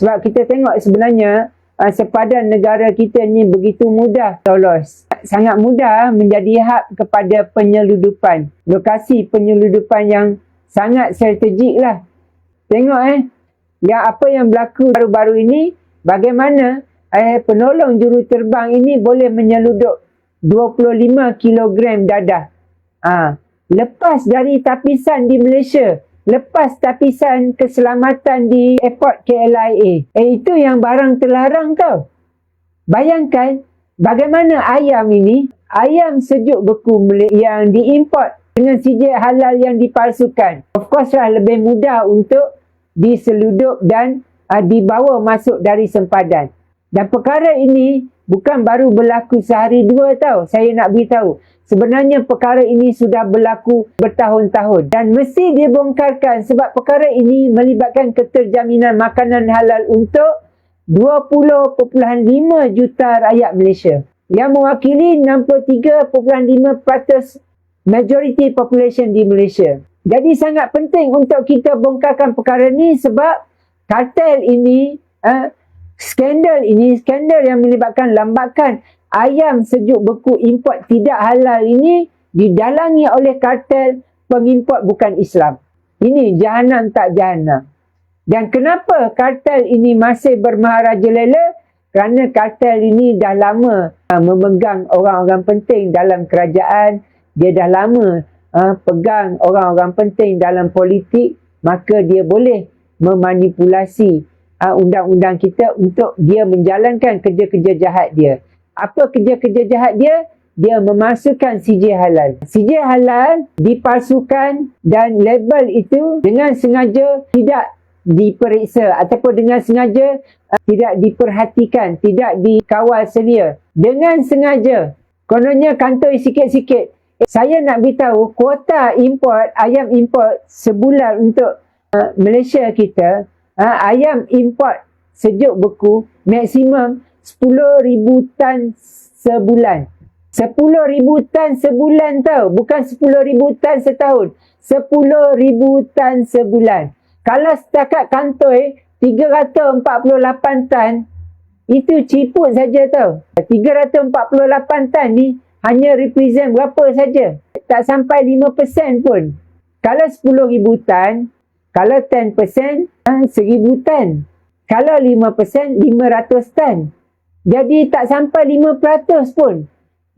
Sebab kita tengok sebenarnya sepadan negara kita ni begitu mudah lolos. Sangat mudah menjadi hub kepada penyeludupan. Lokasi penyeludupan yang sangat strategik lah. Tengok yang apa yang berlaku baru-baru ini, bagaimana penolong juruterbang ini boleh menyeludup 25 kilogram dadah. Lepas dari tapisan di Malaysia, lepas tapisan keselamatan di airport KLIA. Itu yang barang terlarang tau. Bayangkan bagaimana ayam ini, ayam sejuk beku yang diimport dengan sijil halal yang dipalsukan. Of course lah lebih mudah untuk diseludup dan dibawa masuk dari sempadan. Dan perkara ini bukan baru berlaku sehari dua tau. Saya nak beritahu. Sebenarnya perkara ini sudah berlaku bertahun-tahun. Dan mesti dibongkarkan sebab perkara ini melibatkan keterjaminan makanan halal untuk 20.5 juta rakyat Malaysia. Yang mewakili 63.5% majority population di Malaysia. Jadi sangat penting untuk kita bongkarkan perkara ini sebab kartel ini, skandal yang melibatkan lambakan ayam sejuk beku import tidak halal ini didalangi oleh kartel pengimport bukan Islam. Ini jahanam tak jahanam. Dan kenapa kartel ini masih bermaharajalela? Kerana kartel ini dah lama memegang orang-orang penting dalam kerajaan. Dia dah lama pegang orang-orang penting dalam politik. Maka dia boleh memanipulasi undang-undang kita untuk dia menjalankan kerja-kerja jahat dia. Apa kerja-kerja jahat dia? Dia memasukkan sijil halal. Sijil halal dipalsukan dan label itu dengan sengaja tidak diperiksa ataupun dengan sengaja tidak diperhatikan, tidak dikawal selia. Dengan sengaja. Kononnya kantoi sikit-sikit. Saya nak beritahu kuota import, ayam import sebulan untuk Malaysia kita, ayam import sejuk beku maksimum 10,000 tan sebulan. 10,000 tan sebulan tau. Bukan 10,000 tan setahun. 10,000 tan sebulan. Kalau setakat kantoi 348 tan, itu ciput saja tau. 348 tan ni hanya represent berapa saja? Tak sampai 5% pun. Kalau 10,000 tan, kalau 10%, 1,000 tan. Kalau 5%, 500 tan. Jadi tak sampai 5% pun.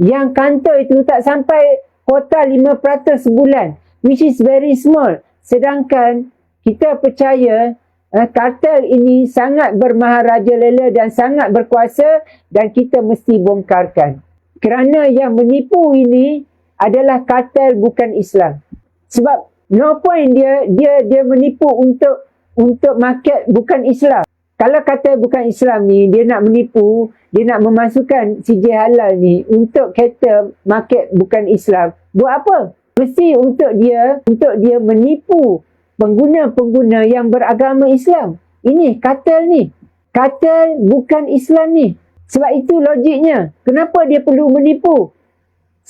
Yang kantoi itu tak sampai kuota 5% sebulan. Which is very small. Sedangkan kita percaya kartel ini sangat bermaharajalela dan sangat berkuasa dan kita mesti bongkarkan. Kerana yang menipu ini adalah kartel bukan Islam. Sebab no point dia menipu untuk market bukan Islam. Kalau kata bukan Islam ni, dia nak menipu, dia nak memasukkan sijil halal ni untuk cater market bukan Islam. Buat apa? Mesti untuk dia menipu pengguna-pengguna yang beragama Islam. Ini kartel ni. Kartel bukan Islam ni. Sebab itu logiknya. Kenapa dia perlu menipu?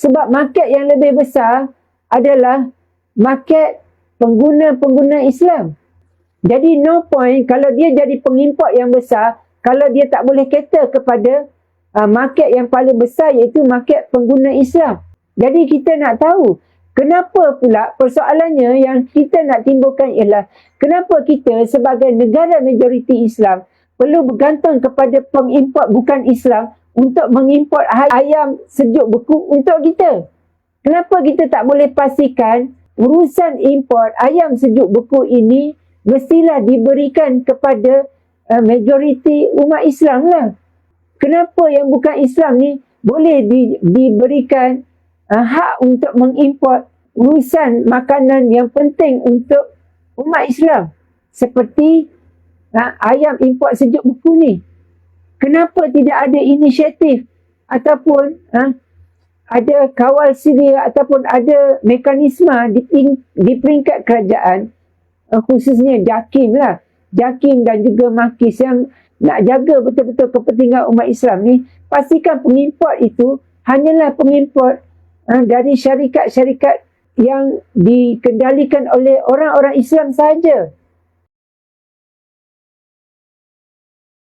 Sebab market yang lebih besar adalah market pengguna-pengguna Islam. Jadi no point kalau dia jadi pengimport yang besar, kalau dia tak boleh cater kepada market yang paling besar iaitu market pengguna Islam. Jadi kita nak tahu kenapa pula persoalannya yang kita nak timbulkan ialah kenapa kita sebagai negara majoriti Islam perlu bergantung kepada pengimport bukan Islam untuk mengimport ayam sejuk beku untuk kita. Kenapa kita tak boleh pastikan urusan import ayam sejuk beku ini mestilah diberikan kepada majoriti umat Islam lah. Kenapa yang bukan Islam ni boleh diberikan hak untuk mengimport urusan makanan yang penting untuk umat Islam? Seperti ayam import sejuk beku ni. Kenapa tidak ada inisiatif ataupun ada kawal selia ataupun ada mekanisme di peringkat kerajaan, khususnya JAKIM lah. JAKIM dan juga MAKIS yang nak jaga betul-betul kepentingan umat Islam ni, pastikan pengimport itu hanyalah pengimport dari syarikat-syarikat yang dikendalikan oleh orang-orang Islam sahaja.